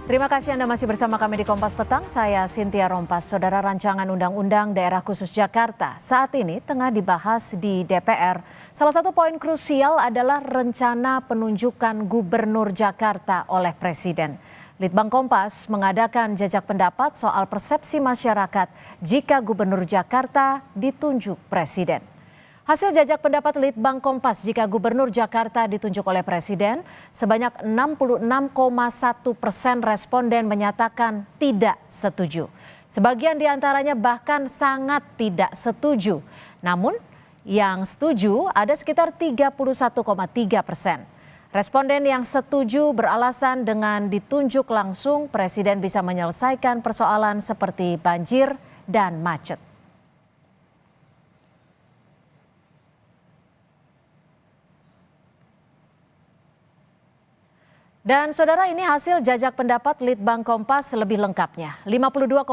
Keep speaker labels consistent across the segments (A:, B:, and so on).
A: Terima kasih Anda masih bersama kami di Kompas Petang. Saya Cynthia Rompas. Saudara, rancangan Undang-Undang Daerah Khusus Jakarta saat ini tengah dibahas di DPR. Salah satu poin krusial adalah rencana penunjukan Gubernur Jakarta oleh Presiden. Litbang Kompas mengadakan jajak pendapat soal persepsi masyarakat jika Gubernur Jakarta ditunjuk Presiden. Hasil jajak pendapat Litbang Kompas jika Gubernur Jakarta ditunjuk oleh Presiden, sebanyak 66,1% responden menyatakan tidak setuju. Sebagian diantaranya bahkan sangat tidak setuju. Namun yang setuju ada sekitar 31,3%. Responden yang setuju beralasan dengan ditunjuk langsung Presiden bisa menyelesaikan persoalan seperti banjir dan macet. Dan saudara, ini hasil jajak pendapat Litbang Kompas lebih lengkapnya. 52,1%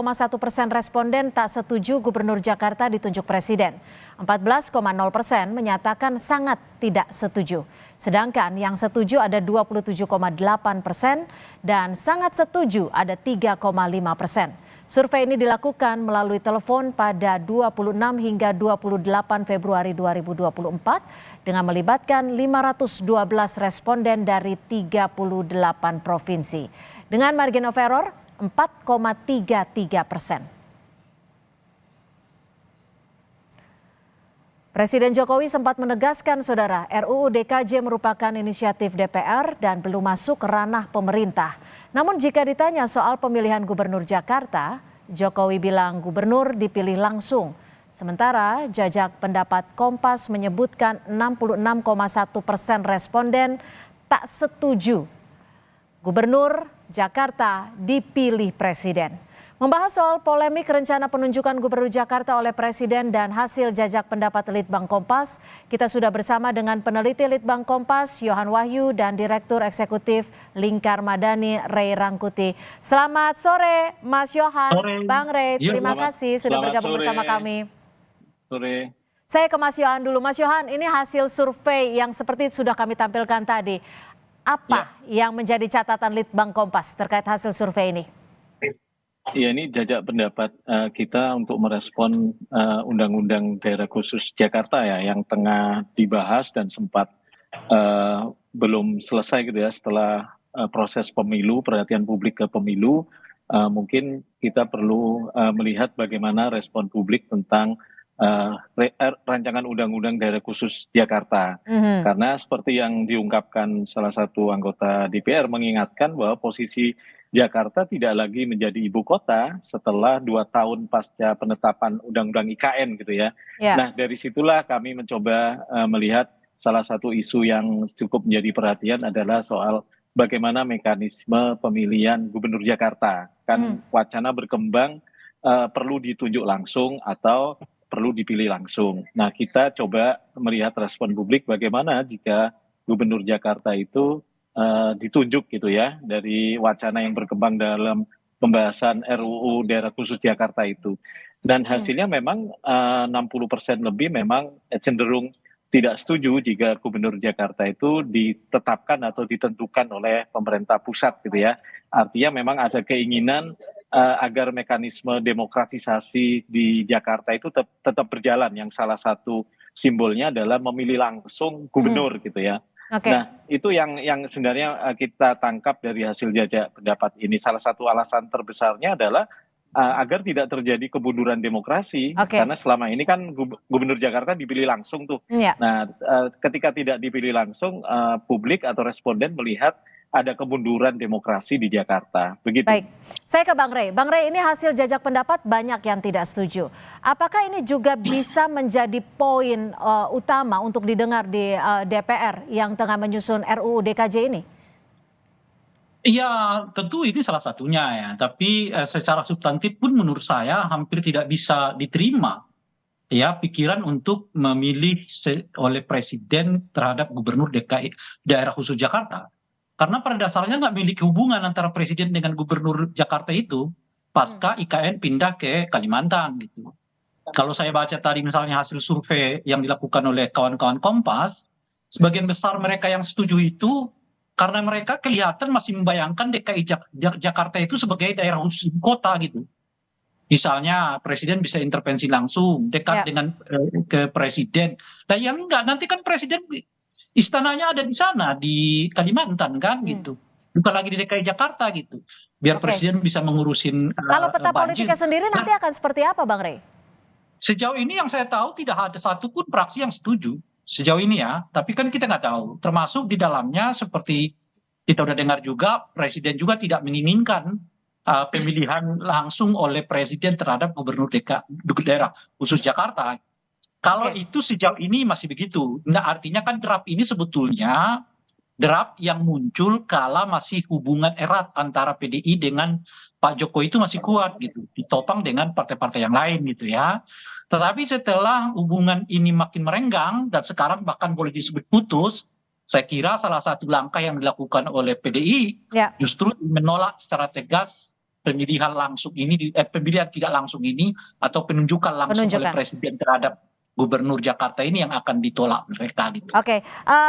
A: responden tak setuju Gubernur Jakarta ditunjuk Presiden. 14,0% menyatakan sangat tidak setuju. Sedangkan yang setuju ada 27,8% dan sangat setuju ada 3,5%. Survei ini dilakukan melalui telepon pada 26 hingga 28 Februari 2024 dengan melibatkan 512 responden dari 38 provinsi. Dengan margin of error 4,33%. Presiden Jokowi sempat menegaskan, saudara, RUU DKJ merupakan inisiatif DPR dan belum masuk ke ranah pemerintah. Namun jika ditanya soal pemilihan Gubernur Jakarta, Jokowi bilang gubernur dipilih langsung. Sementara jajak pendapat Kompas menyebutkan 66,1% responden tak setuju Gubernur Jakarta dipilih Presiden. Membahas soal polemik rencana penunjukan Gubernur Jakarta oleh Presiden dan hasil jajak pendapat Litbang Kompas, kita sudah bersama dengan peneliti Litbang Kompas, Yohan Wahyu, dan Direktur Eksekutif Lingkar Madani, Ray Rangkuti. Selamat sore, Mas Yohan.
B: Sore.
A: Bang Ray, terima kasih sudah bergabung bersama kami.
B: Sore.
A: Saya ke Mas Yohan dulu. Mas Yohan, ini hasil survei yang seperti sudah kami tampilkan tadi. Apa yang menjadi catatan Litbang Kompas terkait hasil survei ini?
B: Ya, ini jajak pendapat kita untuk merespon Undang-Undang Daerah Khusus Jakarta ya, yang tengah dibahas dan sempat belum selesai gitu ya setelah proses pemilu, perhatian publik ke pemilu. Mungkin kita perlu melihat bagaimana respon publik tentang rancangan Undang-Undang Daerah Khusus Jakarta. Karena seperti yang diungkapkan salah satu anggota DPR mengingatkan bahwa posisi Jakarta tidak lagi menjadi ibu kota setelah 2 tahun pasca penetapan Undang-Undang IKN gitu ya. Nah, dari situlah kami mencoba melihat salah satu isu yang cukup menjadi perhatian adalah soal bagaimana mekanisme pemilihan Gubernur Jakarta. Kan wacana berkembang perlu ditunjuk langsung atau perlu dipilih langsung. Nah, kita coba melihat respon publik bagaimana jika Gubernur Jakarta itu ditunjuk gitu ya, dari wacana yang berkembang dalam pembahasan RUU Daerah Khusus Jakarta itu. Dan hasilnya memang 60% lebih memang cenderung tidak setuju jika Gubernur Jakarta itu ditetapkan atau ditentukan oleh pemerintah pusat gitu ya. Artinya memang ada keinginan agar mekanisme demokratisasi di Jakarta itu tetap berjalan, yang salah satu simbolnya adalah memilih langsung gubernur gitu ya. Nah, itu yang sebenarnya kita tangkap dari hasil jajak pendapat ini. Salah satu alasan terbesarnya adalah agar tidak terjadi kemunduran demokrasi. Karena selama ini kan Gubernur Jakarta dipilih langsung tuh. Nah, ketika tidak dipilih langsung, publik atau responden melihat ada kemunduran demokrasi di Jakarta. Begitu.
A: Baik, saya ke Bang Ray. Bang Ray, ini hasil jajak pendapat banyak yang tidak setuju. Apakah ini juga bisa menjadi poin utama untuk didengar di DPR yang tengah menyusun RUU DKJ ini?
C: Iya, tentu ini salah satunya ya. Tapi secara substantif pun menurut saya hampir tidak bisa diterima ya pikiran untuk memilih oleh Presiden terhadap Gubernur DKI Daerah Khusus Jakarta. Karena pada dasarnya nggak memiliki hubungan antara Presiden dengan Gubernur Jakarta itu pasca IKN pindah ke Kalimantan gitu. Kalau saya baca tadi misalnya hasil survei yang dilakukan oleh kawan-kawan Kompas, sebagian besar mereka yang setuju itu karena mereka kelihatan masih membayangkan DKI Jakarta itu sebagai daerah khusus ibu kota gitu. Misalnya presiden bisa intervensi langsung, dekat
A: Ya.
C: dengan ke presiden. Nah yang enggak, nanti kan presiden istananya ada di sana, di Kalimantan kan gitu. Bukan lagi di DKI Jakarta gitu. Biar
A: Oke.
C: presiden bisa mengurusin
A: Kalau peta
C: banjir.
A: politiknya sendiri
C: Nah,
A: nanti akan seperti apa, Bang Rey?
C: sejauh ini yang saya tahu tidak ada satupun fraksi yang setuju. Sejauh ini ya, tapi kan kita nggak tahu. Termasuk di dalamnya seperti kita udah dengar juga, presiden juga tidak menginginkan pemilihan langsung oleh presiden terhadap gubernur daerah khusus Jakarta. Kalau
A: Oke.
C: itu sejauh ini masih begitu. Nah artinya kan draft ini sebetulnya draft yang muncul kala masih hubungan erat antara PDI dengan Pak Jokowi itu masih kuat gitu, ditopang dengan partai-partai yang lain gitu ya. Tetapi setelah hubungan ini makin merenggang dan sekarang bahkan boleh disebut putus, saya kira salah satu langkah yang dilakukan oleh PDI
A: Ya.
C: justru menolak secara tegas pemilihan langsung ini, pemilihan tidak langsung ini atau penunjukan langsung oleh
A: Penunjukan.
C: presiden terhadap gubernur Jakarta ini yang akan ditolak mereka gitu.
A: Oke,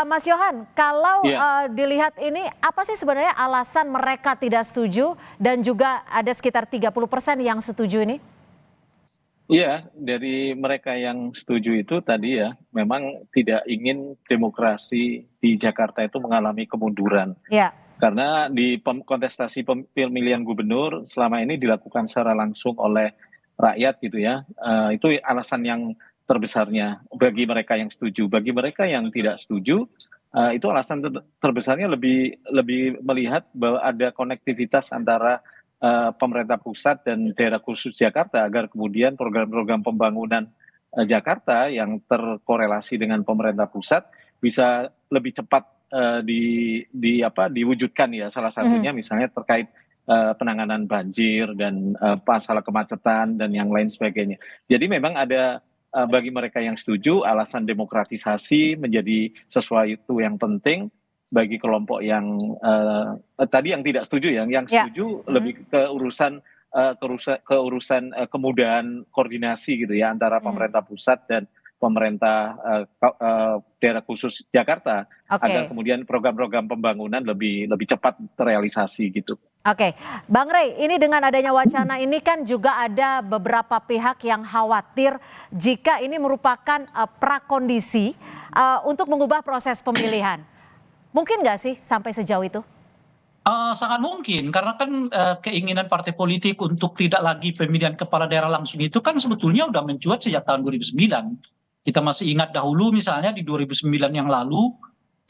A: Mas Yohan, kalau
B: Iya.
A: dilihat ini apa sih sebenarnya alasan mereka tidak setuju dan juga ada sekitar 30% yang setuju ini?
B: Iya, dari mereka yang setuju itu tadi ya, memang tidak ingin demokrasi di Jakarta itu mengalami kemunduran.
A: Ya.
B: Karena di kontestasi pemilihan gubernur selama ini dilakukan secara langsung oleh rakyat gitu ya. Itu alasan yang terbesarnya bagi mereka yang setuju. Bagi mereka yang tidak setuju, itu alasan terbesarnya lebih melihat bahwa ada konektivitas antara pemerintah pusat dan daerah khusus Jakarta agar kemudian program-program pembangunan Jakarta yang terkorelasi dengan pemerintah pusat bisa lebih cepat diwujudkan ya. Salah satunya misalnya terkait penanganan banjir dan masalah kemacetan dan yang lain sebagainya. Jadi memang ada bagi mereka yang setuju alasan demokratisasi menjadi sesuatu yang penting. Bagi kelompok yang tadi yang tidak setuju ya, yang
A: Ya.
B: setuju lebih ke urusan kemudahan koordinasi gitu ya antara pemerintah pusat dan pemerintah daerah khusus Jakarta agar
A: Oke.
B: kemudian program-program pembangunan lebih cepat terrealisasi gitu.
A: Oke, Bang Rey, ini dengan adanya wacana ini kan juga ada beberapa pihak yang khawatir jika ini merupakan prakondisi untuk mengubah proses pemilihan. Mungkin nggak sih sampai sejauh itu?
C: Sangat mungkin karena kan keinginan partai politik untuk tidak lagi pemilihan kepala daerah langsung itu kan sebetulnya udah mencuat sejak tahun 2009. Kita masih ingat dahulu misalnya di 2009 yang lalu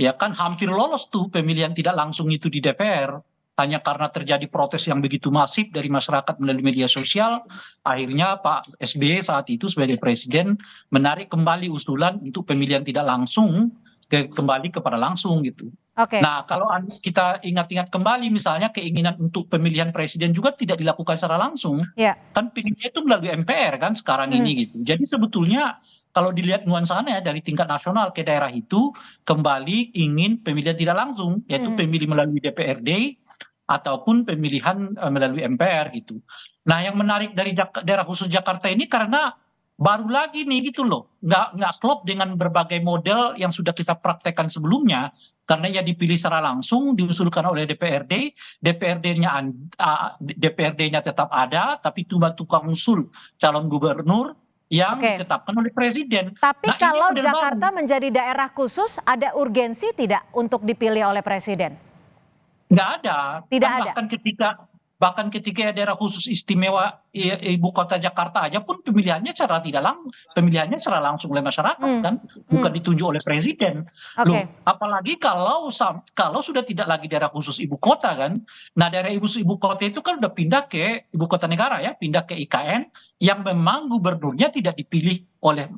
C: ya kan hampir lolos tuh pemilihan tidak langsung itu di DPR. Hanya karena terjadi protes yang begitu masif dari masyarakat melalui media sosial, akhirnya Pak SBY saat itu sebagai presiden menarik kembali usulan untuk pemilihan tidak langsung kembali kepada langsung gitu.
A: Oke.
C: Nah, kalau kita ingat-ingat kembali misalnya keinginan untuk pemilihan presiden juga tidak dilakukan secara langsung.
A: Ya.
C: Kan pinginnya itu melalui MPR kan sekarang ini gitu. Jadi sebetulnya kalau dilihat nuansanya ya dari tingkat nasional ke daerah itu kembali ingin pemilihan tidak langsung, yaitu pemilih melalui DPRD ataupun pemilihan melalui MPR gitu. Nah, yang menarik dari daerah khusus Jakarta ini karena baru lagi nih gitu loh, nggak klop dengan berbagai model yang sudah kita praktekkan sebelumnya, karena ya dipilih secara langsung diusulkan oleh DPRD, DPRD-nya tetap ada, tapi cuma tukang usul calon gubernur yang
A: Oke.
C: ditetapkan oleh presiden.
A: Tapi
C: Nah, ini
A: kalau
C: model
A: Jakarta
C: baru.
A: menjadi daerah khusus, ada urgensi tidak untuk dipilih oleh presiden?
C: Nggak ada.
A: Tidak
C: Kan
A: ada.
C: bahkan ketika daerah khusus istimewa ibu kota Jakarta aja pun pemilihannya pemilihannya secara langsung oleh masyarakat kan, bukan ditunjuk oleh presiden.
A: Oke.
C: Loh, apalagi kalau sudah tidak lagi daerah khusus ibu kota kan. Nah, daerah ibu kota itu kan udah pindah ke ibu kota negara ya, pindah ke IKN yang memang gubernurnya tidak dipilih oleh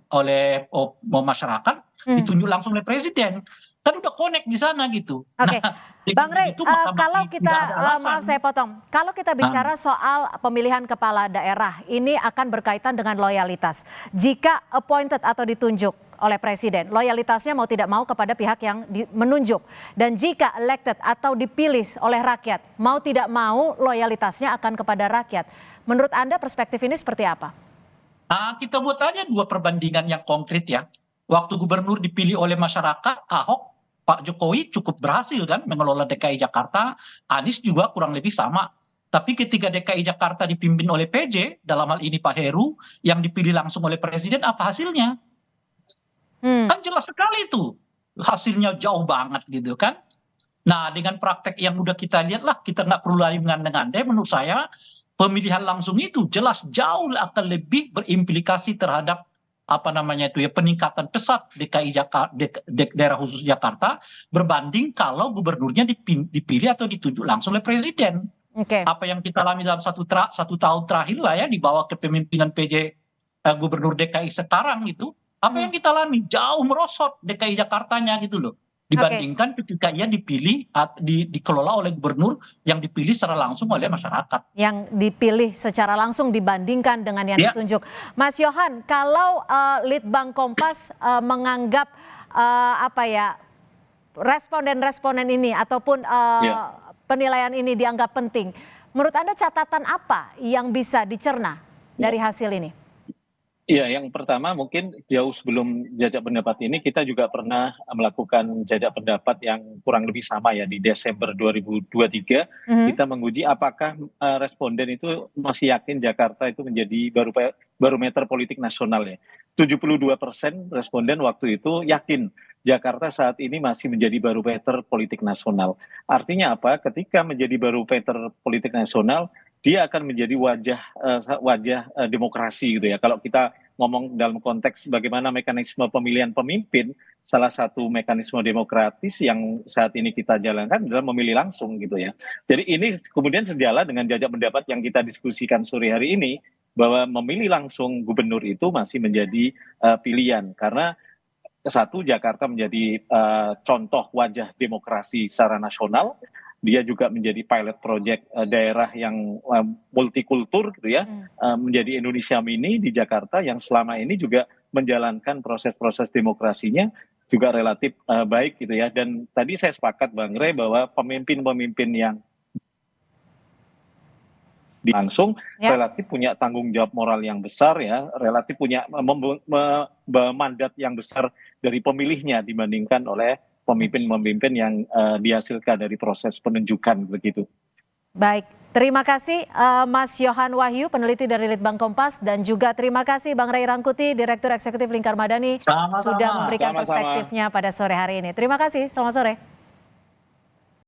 C: masyarakat, ditunjuk langsung oleh presiden. Kan udah connect di sana gitu.
A: Oke,
C: Nah,
A: Bang Rey,
C: itu Mahkamah
A: kalau
C: tidak
A: kita,
C: ada alasan.
A: maaf saya potong, kalau kita bicara soal pemilihan kepala daerah, ini akan berkaitan dengan loyalitas. Jika appointed atau ditunjuk oleh presiden, loyalitasnya mau tidak mau kepada pihak yang menunjuk. Dan jika elected atau dipilih oleh rakyat, mau tidak mau loyalitasnya akan kepada rakyat. Menurut Anda perspektif ini seperti apa?
C: Kita buat aja dua perbandingan yang konkret ya. Waktu gubernur dipilih oleh masyarakat, Ahok Pak Jokowi cukup berhasil kan mengelola DKI Jakarta, Anies juga kurang lebih sama. Tapi ketika DKI Jakarta dipimpin oleh PJ, dalam hal ini Pak Heru, yang dipilih langsung oleh Presiden, apa hasilnya?
A: Hmm,
C: Kan jelas sekali itu. Hasilnya jauh banget gitu kan. Nah, dengan praktek yang udah kita lihat lah, kita nggak perlu lagi mengandai-andai, menurut saya pemilihan langsung itu jelas jauh akan lebih berimplikasi terhadap apa namanya itu ya peningkatan pesat DKI Jakarta, daerah khusus Jakarta berbanding kalau gubernurnya dipilih atau ditunjuk langsung oleh presiden.
A: oke.
C: Apa yang kita alami dalam satu tahun terakhir lah ya di bawah kepemimpinan PJ Gubernur DKI sekarang itu, apa
A: Hmm,
C: yang kita alami jauh merosot DKI Jakartanya gitu loh
A: oke.
C: dibandingkan ketika ia dipilih dikelola oleh gubernur yang dipilih secara langsung oleh masyarakat.
A: Yang dipilih secara langsung dibandingkan dengan yang
C: Ya,
A: ditunjuk. Mas Yohan, kalau Litbang Kompas menganggap apa ya responden-responden ini ataupun
B: Ya.
A: penilaian ini dianggap penting, menurut Anda catatan apa yang bisa dicerna dari hasil ini?
B: Iya, yang pertama mungkin jauh sebelum jajak pendapat ini kita juga pernah melakukan jajak pendapat yang kurang lebih sama ya di Desember 2023
A: Mhm.
B: kita menguji apakah responden itu masih yakin Jakarta itu menjadi barometer politik nasional ya. 72% responden waktu itu yakin Jakarta saat ini masih menjadi barometer politik nasional. Artinya apa? Ketika menjadi barometer politik nasional, dia akan menjadi wajah demokrasi gitu ya. Kalau kita ngomong dalam konteks bagaimana mekanisme pemilihan pemimpin, salah satu mekanisme demokratis yang saat ini kita jalankan adalah memilih langsung gitu ya. Jadi ini kemudian sejalan dengan jajak pendapat yang kita diskusikan sore hari ini bahwa memilih langsung gubernur itu masih menjadi pilihan karena satu Jakarta menjadi contoh wajah demokrasi secara nasional, dia juga menjadi pilot project daerah yang multikultur gitu ya,
A: Hmm.
B: menjadi Indonesia Mini di Jakarta yang selama ini juga menjalankan proses-proses demokrasinya juga relatif baik gitu ya. Dan tadi saya sepakat Bang Rey bahwa pemimpin-pemimpin yang langsung
A: Ya.
B: relatif punya tanggung jawab moral yang besar ya, relatif punya mandat yang besar dari pemilihnya dibandingkan oleh pemimpin-pemimpin yang dihasilkan dari proses penunjukan begitu.
A: Baik, terima kasih Mas Yohan Wahyu, peneliti dari Litbang Kompas, dan juga terima kasih Bang Ray Rangkuti, Direktur Eksekutif Lingkar Madani, sudah
C: sama-sama.
A: memberikan
B: Sama-sama.
A: perspektifnya pada sore hari ini. Terima kasih, selamat sore.